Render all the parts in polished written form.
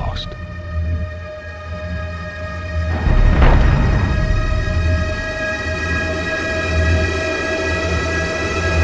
lost.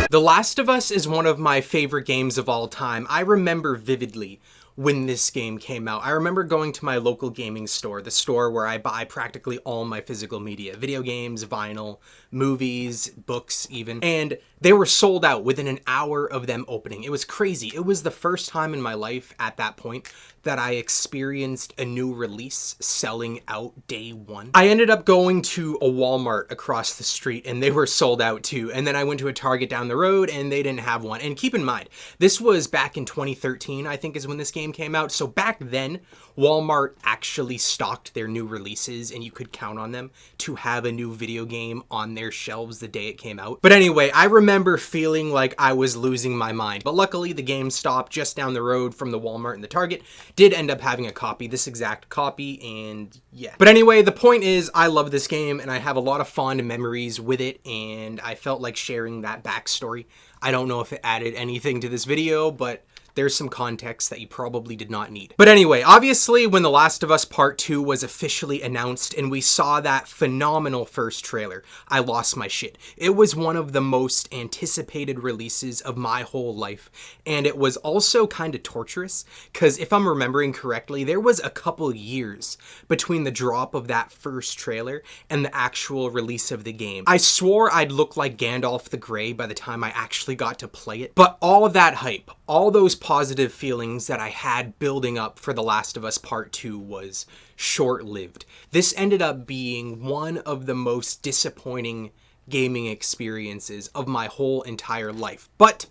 The Last of Us is one of my favorite games of all time. I remember vividly when this game came out. I remember going to my local gaming store, the store where I buy practically all my physical media, video games, vinyl, movies, books even, and they were sold out within an hour of them opening. It was crazy. It was the first time in my life at that point that I experienced a new release selling out day one. I ended up going to a Walmart across the street and they were sold out too. And then I went to a Target down the road and they didn't have one. And keep in mind, this was back in 2013, I think is when this game came out. So back then, Walmart actually stocked their new releases and you could count on them to have a new video game on their shelves the day it came out. But anyway, I remember feeling like I was losing my mind. But luckily, the GameStop just down the road from the Walmart and the Target did end up having a copy, this exact copy, and yeah. But anyway, the point is, I love this game and I have a lot of fond memories with it, and I felt like sharing that backstory. I don't know if it added anything to this video, but there's some context that you probably did not need. But anyway, obviously when The Last of Us Part 2 was officially announced and we saw that phenomenal first trailer, I lost my shit. It was one of the most anticipated releases of my whole life. And it was also kind of torturous, because if I'm remembering correctly, there was a couple years between the drop of that first trailer and the actual release of the game. I swore I'd look like Gandalf the Grey by the time I actually got to play it. But all of that hype, all those positive feelings that I had building up for The Last of Us Part 2 was short-lived. This ended up being one of the most disappointing gaming experiences of my whole entire life. But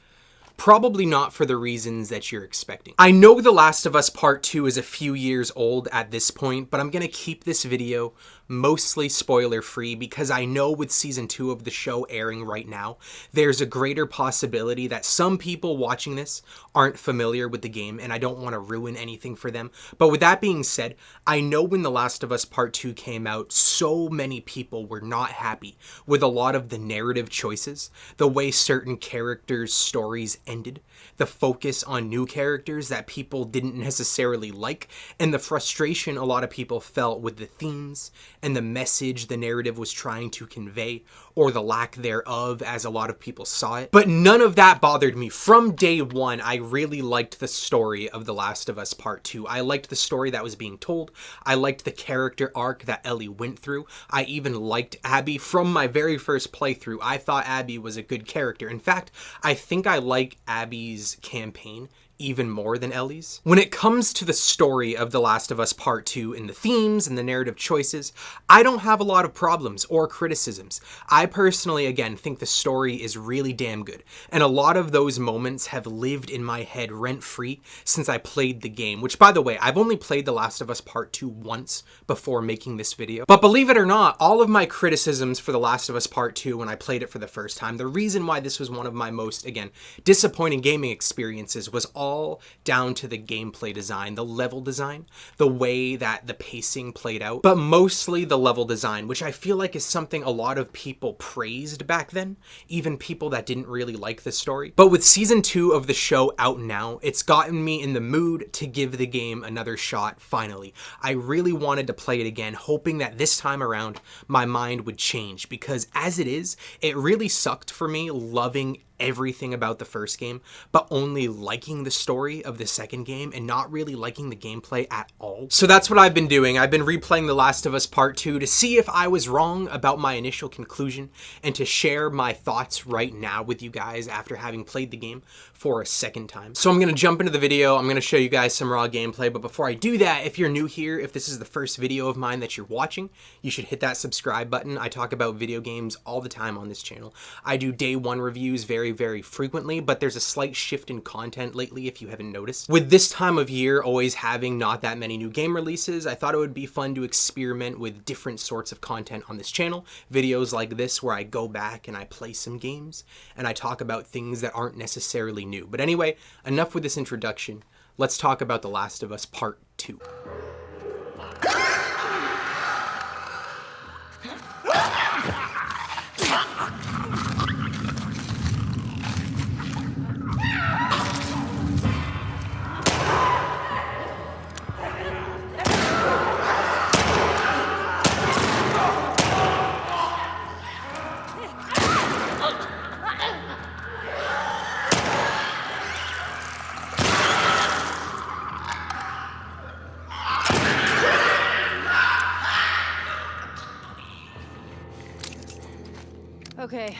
probably not for the reasons that you're expecting. I know The Last of Us Part 2 is a few years old at this point, but I'm gonna keep this video mostly spoiler-free because I know with Season 2 of the show airing right now, there's a greater possibility that some people watching this aren't familiar with the game, and I don't want to ruin anything for them. But with that being said, I know when The Last of Us Part 2 came out, so many people were not happy with a lot of the narrative choices, the way certain characters' stories ended, the focus on new characters that people didn't necessarily like, and the frustration a lot of people felt with the themes and the message the narrative was trying to convey, or the lack thereof as a lot of people saw it. But none of that bothered me. From day one, I really liked the story of The Last of Us Part 2. I liked the story that was being told. I liked the character arc that Ellie went through. I even liked Abby. From my very first playthrough, I thought Abby was a good character. In fact, I think I like Abby's campaign even more than Ellie's. When it comes to the story of The Last of Us Part 2 and the themes and the narrative choices, I don't have a lot of problems or criticisms. I personally, again, think the story is really damn good, and a lot of those moments have lived in my head rent-free since I played the game, which, by the way, I've only played The Last of Us Part 2 once before making this video. But believe it or not, all of my criticisms for The Last of Us Part 2 when I played it for the first time, the reason why this was one of my most, again, disappointing gaming experiences was all down to the gameplay design, the level design, the way that the pacing played out, but mostly the level design, which I feel like is something a lot of people praised back then, even people that didn't really like the story. But with Season 2 of the show out now, it's gotten me in the mood to give the game another shot finally. I really wanted to play it again, hoping that this time around my mind would change, because as it is, it really sucked for me loving everything about the first game, but only liking the story of the second game and not really liking the gameplay at all. So that's what I've been doing. I've been replaying The Last of Us Part 2 to see if I was wrong about my initial conclusion and to share my thoughts right now with you guys after having played the game for a second time. So I'm going to jump into the video. I'm going to show you guys some raw gameplay, but before I do that, if you're new here, if this is the first video of mine that you're watching, you should hit that subscribe button. I talk about video games all the time on this channel. I do day one reviews very frequently, but there's a slight shift in content lately if you haven't noticed. With this time of year always having not that many new game releases, I thought it would be fun to experiment with different sorts of content on this channel. Videos like this where I go back and I play some games and I talk about things that aren't necessarily new. But anyway, enough with this introduction. Let's talk about The Last of Us Part 2. Okay.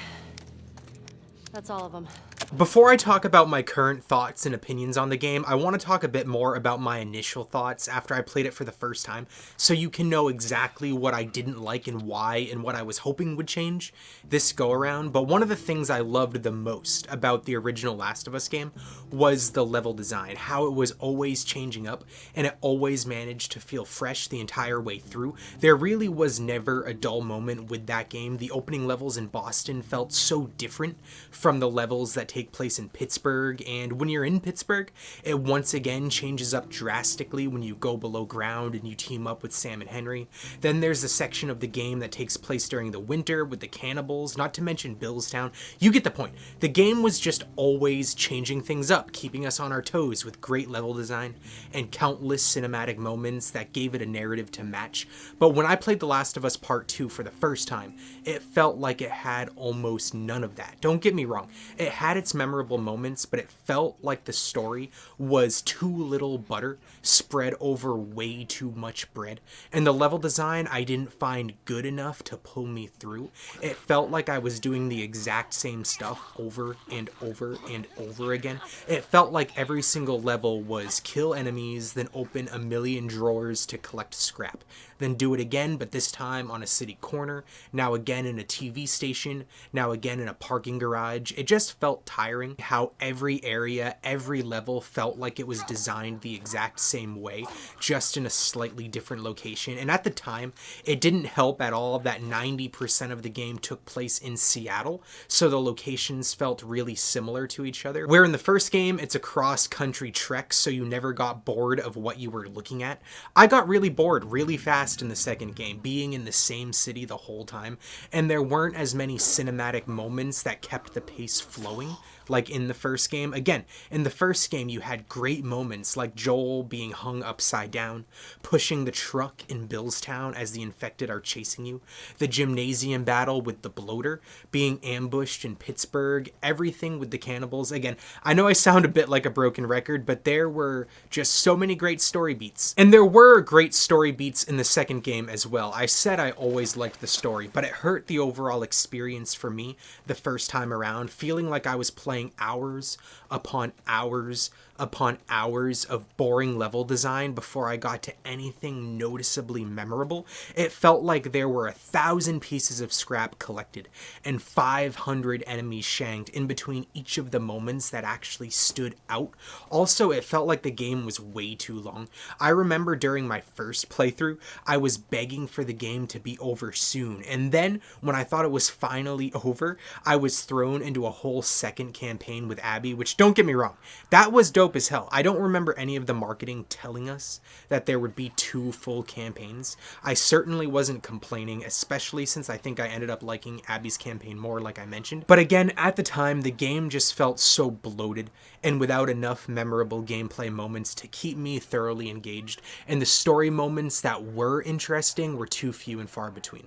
That's all of them. Before I talk about my current thoughts and opinions on the game, I want to talk a bit more about my initial thoughts after I played it for the first time, so you can know exactly what I didn't like and why and what I was hoping would change this go around. But one of the things I loved the most about the original Last of Us game was the level design, how it was always changing up and it always managed to feel fresh the entire way through. There really was never a dull moment with that game. The opening levels in Boston felt so different from the levels that take place in Pittsburgh, and when you're in Pittsburgh, it once again changes up drastically when you go below ground and you team up with Sam and Henry. Then there's a section of the game that takes place during the winter with the cannibals, not to mention Billstown. You get the point. The game was just always changing things up, keeping us on our toes with great level design and countless cinematic moments that gave it a narrative to match. But when I played The Last of Us Part 2 for the first time, it felt like it had almost none of that. Don't get me wrong, it had its memorable moments, but it felt like the story was too little butter spread over way too much bread. And the level design I didn't find good enough to pull me through. It felt like I was doing the exact same stuff over and over and over again. It felt like every single level was kill enemies, then open a million drawers to collect scrap, then do it again, but this time on a city corner, now again in a TV station, now again in a parking garage. It just felt tiring how every area, every level felt like it was designed the exact same way, just in a slightly different location. And at the time, it didn't help at all that 90% of the game took place in Seattle, so the locations felt really similar to each other. Where in the first game, it's a cross-country trek, so you never got bored of what you were looking at. I got really bored really fast in the second game, being in the same city the whole time, and there weren't as many cinematic moments that kept the pace flowing like in the first game. Again, in the first game you had great moments like Joel being hung upside down, pushing the truck in Billstown as the infected are chasing you, the gymnasium battle with the bloater, being ambushed in Pittsburgh, everything with the cannibals. Again, I know I sound a bit like a broken record, but there were just so many great story beats. And there were great story beats in the second game as well. I said I always liked the story, but it hurt the overall experience for me the first time around, feeling like I was playing hours upon hours upon hours of boring level design before I got to anything noticeably memorable. It felt like there were 1,000 pieces of scrap collected and 500 enemies shanked in between each of the moments that actually stood out. Also, it felt like the game was way too long. I remember during my first playthrough, I was begging for the game to be over soon, and then when I thought it was finally over, I was thrown into a whole second campaign with Abby, which, don't get me wrong, that was dope as hell. I don't remember any of the marketing telling us that there would be 2 full campaigns. I certainly wasn't complaining, especially since I think I ended up liking Abby's campaign more, like I mentioned. But again, at the time, the game just felt so bloated and without enough memorable gameplay moments to keep me thoroughly engaged, and the story moments that were interesting were too few and far between.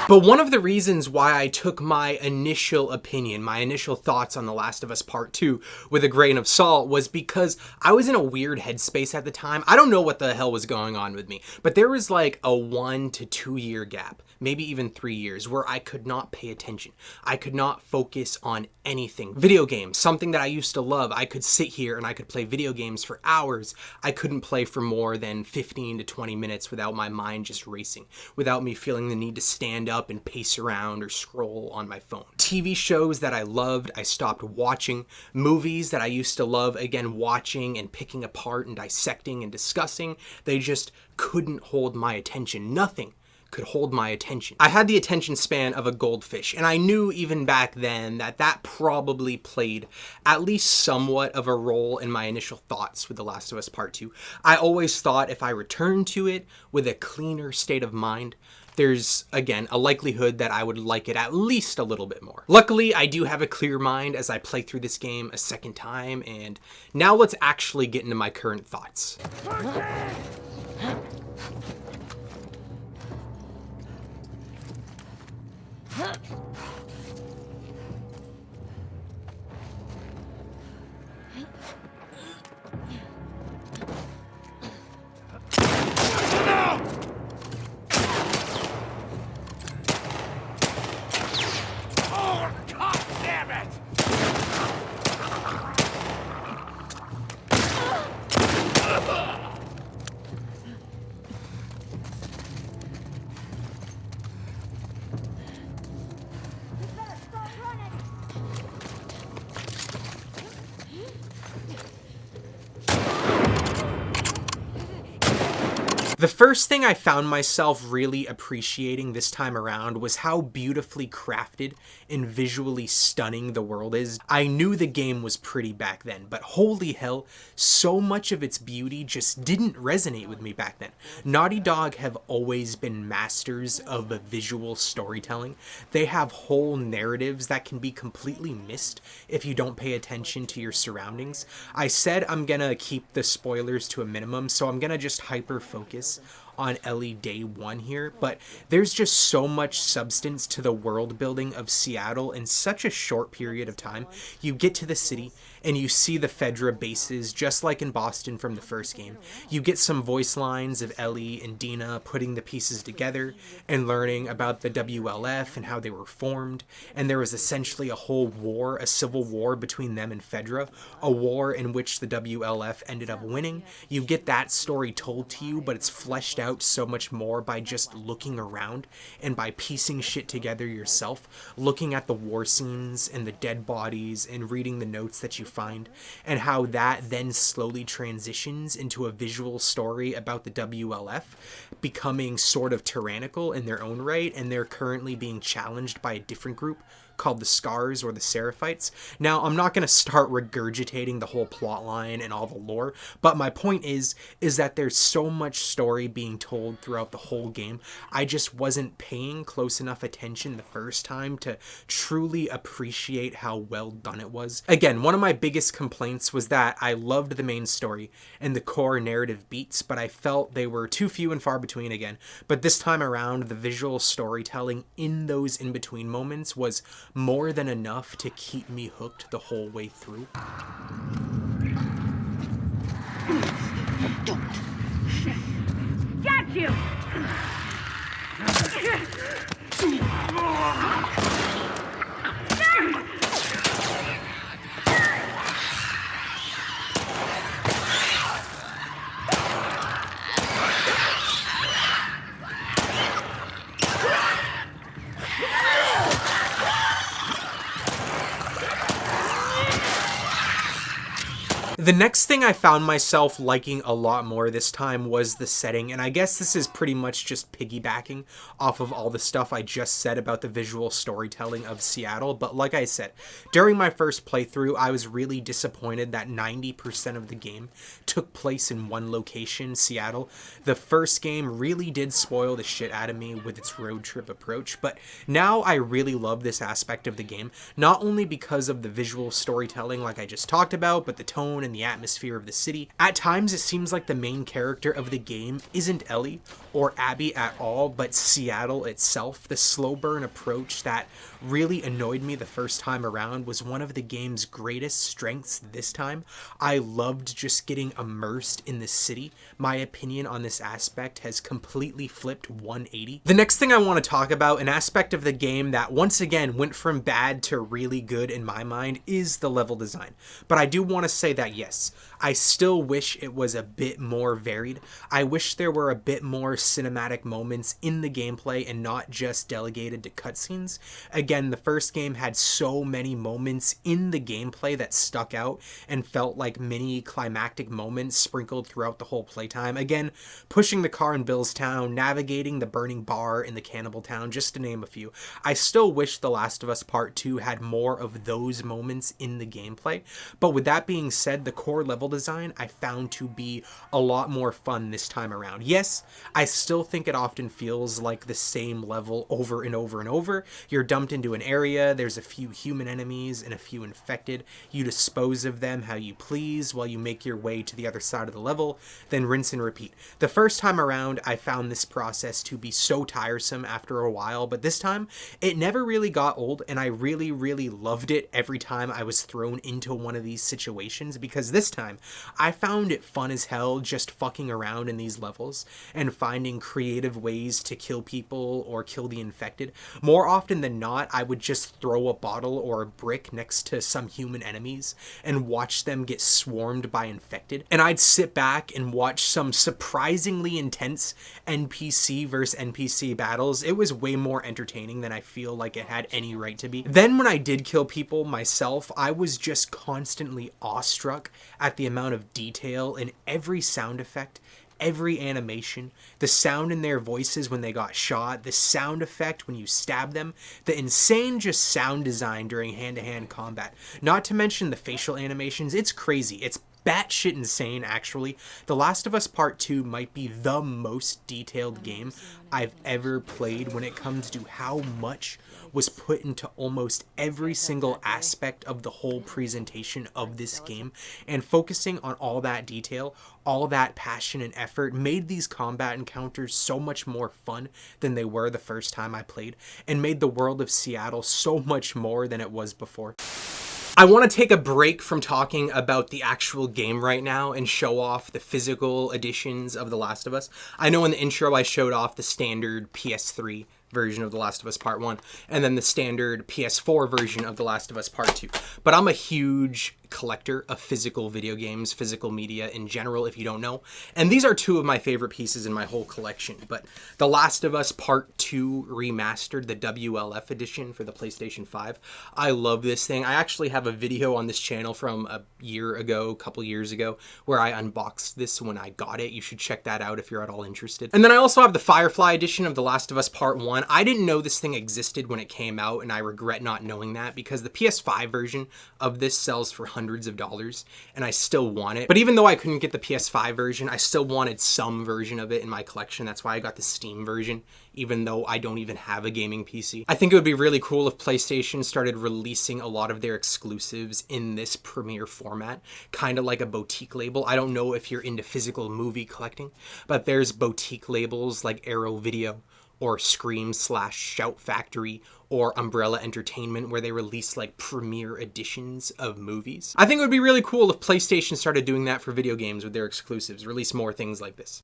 But one of the reasons why I took my initial opinion, my initial thoughts on The Last of Us Part 2 with a grain of salt was because I was in a weird headspace at the time. I don't know what the hell was going on with me, but there was like a 1 to 2 year gap, maybe even 3 years, where I could not pay attention. I could not focus on anything. Video games, something that I used to love. I could sit here and I could play video games for hours. I couldn't play for more than 15 to 20 minutes without my mind just racing, without me feeling the need to stand up and pace around or scroll on my phone. TV shows that I loved, I stopped watching. Movies that I used to love, again, watching and picking apart and dissecting and discussing, they just couldn't hold my attention. Nothing could hold my attention. I had the attention span of a goldfish, and I knew even back then that that probably played at least somewhat of a role in my initial thoughts with The Last of Us Part 2. I always thought if I returned to it with a cleaner state of mind, there's, again, a likelihood that I would like it at least a little bit more. Luckily, I do have a clear mind as I play through this game a second time, and now let's actually get into my current thoughts. The first thing I found myself really appreciating this time around was how beautifully crafted and visually stunning the world is. I knew the game was pretty back then, but holy hell, so much of its beauty just didn't resonate with me back then. Naughty Dog have always been masters of visual storytelling. They have whole narratives that can be completely missed if you don't pay attention to your surroundings. I said I'm gonna keep the spoilers to a minimum, so I'm gonna just hyper focus on Ellie day one here, but there's just so much substance to the world building of Seattle in such a short period of time. You get to the city and you see the Fedra bases just like in Boston from the first game. You get some voice lines of Ellie and Dina putting the pieces together and learning about the w.l.f. and how they were formed, and there was essentially a whole war, a civil war between them and Fedra, a war in which the w.l.f. ended up winning. You get that story told to you, but it's fleshed out so much more by just looking around and by piecing shit together yourself, looking at the war scenes and the dead bodies and reading the notes that you find, and how that then slowly transitions into a visual story about the w.l.f. becoming sort of tyrannical in their own right, and they're currently being challenged by a different group called the Scars or the Seraphites. Now, I'm not going to start regurgitating the whole plot line and all the lore, but my point is that there's so much story being told throughout the whole game. I just wasn't paying close enough attention the first time to truly appreciate how well done it was. Again, one of my biggest complaints was that I loved the main story and the core narrative beats, but I felt they were too few and far between again. But this time around, the visual storytelling in those in-between moments was more than enough to keep me hooked the whole way through. Don't. Got you! The next thing I found myself liking a lot more this time was the setting, and I guess this is pretty much just piggybacking off of all the stuff I just said about the visual storytelling of Seattle, but like I said, during my first playthrough, I was really disappointed that 90% of the game took place in one location, Seattle. The first game really did spoil the shit out of me with its road trip approach, but now I really love this aspect of the game, not only because of the visual storytelling like I just talked about, but the tone and the atmosphere of the city. At times, it seems like the main character of the game isn't Ellie or Abby at all, but Seattle itself. The slow burn approach that really annoyed me the first time around was one of the game's greatest strengths this time. I loved just getting immersed in the city. My opinion on this aspect has completely flipped 180. The next thing I want to talk about, an aspect of the game that once again went from bad to really good in my mind, is the level design. But I do want to say that yes, I still wish it was a bit more varied. I wish there were a bit more cinematic moments in the gameplay and not just delegated to cutscenes. Again, the first game had so many moments in the gameplay that stuck out and felt like mini climactic moments sprinkled throughout the whole playtime. Again, pushing the car in Bill's town, navigating the burning bar in the cannibal town, just to name a few. I still wish The Last of Us Part 2 had more of those moments in the gameplay, but with that being said, the core level design I found to be a lot more fun this time around. Yes, I still think it often feels like the same level over and over and over. You're dumped into an area, there's a few human enemies and a few infected. You dispose of them how you please while you make your way to the other side of the level, then rinse and repeat. The first time around, I found this process to be so tiresome after a while, but this time, it never really got old, and I really, really loved it every time I was thrown into one of these situations, because this time, I found it fun as hell just fucking around in these levels and finding creative ways to kill people or kill the infected. More often than not, I would just throw a bottle or a brick next to some human enemies and watch them get swarmed by infected, and I'd sit back and watch some surprisingly intense NPC versus NPC battles. It was way more entertaining than I feel like it had any right to be. Then when I did kill people myself, I was just constantly awestruck at the amount of detail in every sound effect, every animation, the sound in their voices when they got shot, the sound effect when you stab them, the insane just sound design during hand-to-hand combat. Not to mention the facial animations. It's crazy. It's batshit insane, actually. The Last of Us Part 2 might be the most detailed game I've ever played when it comes to how much was put into almost every single aspect of the whole presentation of this game, and focusing on all that detail, all that passion and effort made these combat encounters so much more fun than they were the first time I played, and made the world of Seattle so much more than it was before. I want to take a break from talking about the actual game right now and show off the physical editions of The Last of Us. I know in the intro I showed off the standard PS3 version of The Last of Us Part 1 and then the standard PS4 version of The Last of Us Part 2. But I'm a huge collector of physical video games, physical media in general, if you don't know. And these are two of my favorite pieces in my whole collection. But The Last of Us Part 2 Remastered, the w.l.f edition for the PlayStation 5. I love this thing. I actually have a video on this channel from a couple years ago, where I unboxed this when I got it. You should check that out if you're at all interested. And then I also have the Firefly edition of The Last of Us Part 1. I didn't know this thing existed when it came out, and I regret not knowing that, because the PS5 version of this sells for hundreds of dollars, and I still want it. But even though I couldn't get the PS5 version, I still wanted some version of it in my collection. That's why I got the Steam version, even though I don't even have a gaming PC. I think it would be really cool if PlayStation started releasing a lot of their exclusives in this premiere format, kind of like a boutique label. I don't know if you're into physical movie collecting, but there's boutique labels like Arrow Video or Scream/Shout Factory or Umbrella Entertainment, where they release like premiere editions of movies. I think it would be really cool if PlayStation started doing that for video games with their exclusives, release more things like this.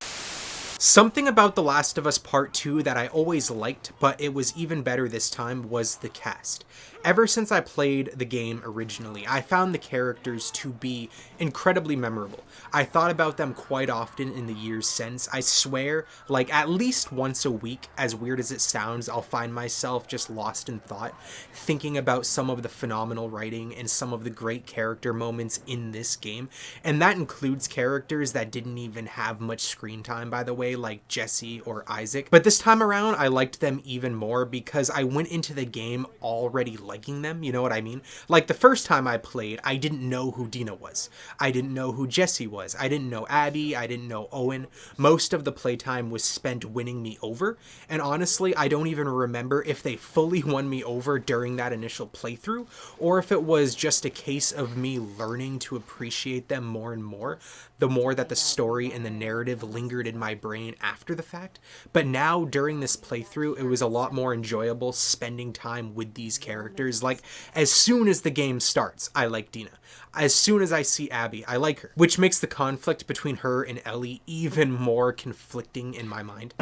Something about The Last of Us Part 2 that I always liked, but it was even better this time, was the cast. Ever since I played the game originally, I found the characters to be incredibly memorable. I thought about them quite often in the years since. I swear, like at least once a week, as weird as it sounds, I'll find myself just lost in thought, thinking about some of the phenomenal writing and some of the great character moments in this game. And that includes characters that didn't even have much screen time, by the way, like Jesse or Isaac. But this time around, I liked them even more because I went into the game already liking them, you know what I mean? Like the first time I played, I didn't know who Dina was. I didn't know who Jesse was. I didn't know Abby. I didn't know Owen. Most of the playtime was spent winning me over, and honestly, I don't even remember if they fully won me over during that initial playthrough, or if it was just a case of me learning to appreciate them more and more, the more that the story and the narrative lingered in my brain after the fact. But now, during this playthrough, it was a lot more enjoyable spending time with these characters. Like, as soon as the game starts, I like Dina. As soon as I see Abby, I like her, which makes the conflict between her and Ellie even more conflicting in my mind.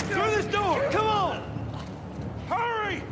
Through this door! Come on! Hurry!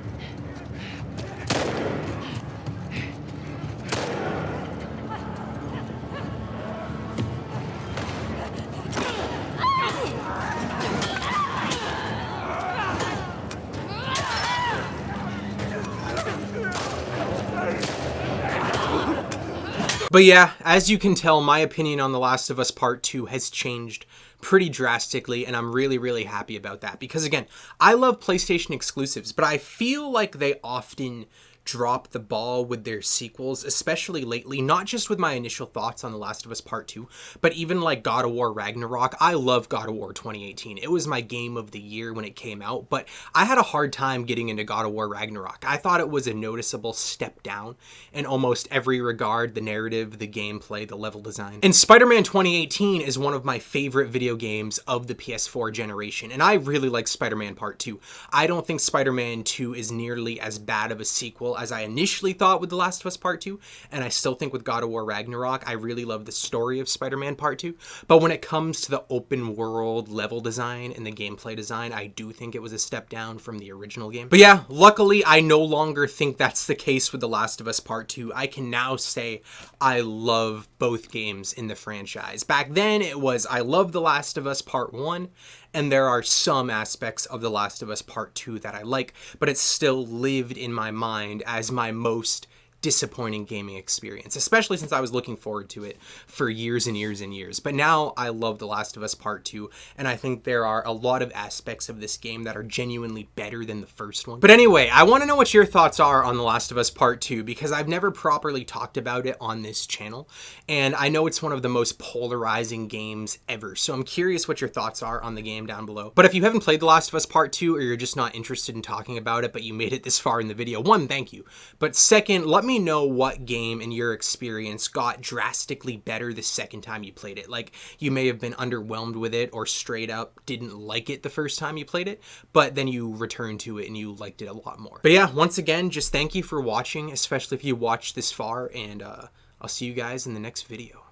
But yeah, as you can tell, my opinion on The Last of Us Part 2 has changed pretty drastically, and I'm really, really happy about that. Because again, I love PlayStation exclusives, but I feel like they often drop the ball with their sequels, especially lately, not just with my initial thoughts on The Last of Us Part 2, but even like God of War Ragnarok. I love God of War 2018. It was my game of the year when it came out, but I had a hard time getting into God of War Ragnarok. I thought it was a noticeable step down in almost every regard: the narrative, the gameplay, the level design. And Spider-Man 2018 is one of my favorite video games of the PS4 generation, and I really like Spider-Man Part 2. I don't think Spider-Man 2 is nearly as bad of a sequel as I initially thought with The Last of Us Part 2, and I still think with God of War Ragnarok, I really love the story of Spider-Man Part 2, but when it comes to the open world level design and the gameplay design, I do think it was a step down from the original game. But yeah, luckily, I no longer think that's the case with The Last of Us Part 2. I can now say I love both games in the franchise. Back then, it was I love The Last of Us Part 1, and there are some aspects of The Last of Us Part 2 that I like, but it still lived in my mind as my most disappointing gaming experience, especially since I was looking forward to it for years and years and years. But now I love The Last of Us Part 2, and I think there are a lot of aspects of this game that are genuinely better than the first one. But anyway, I want to know what your thoughts are on The Last of Us Part 2, because I've never properly talked about it on this channel, and I know it's one of the most polarizing games ever, so I'm curious what your thoughts are on the game down below. But if you haven't played The Last of Us Part 2, or you're just not interested in talking about it, but you made it this far in the video, one, thank you. But second, let me know what game in your experience got drastically better the second time you played it. Like, you may have been underwhelmed with it or straight up didn't like it the first time you played it, but then you returned to it and you liked it a lot more. But yeah, once again, just thank you for watching, especially if you watched this far, and I'll see you guys in the next video.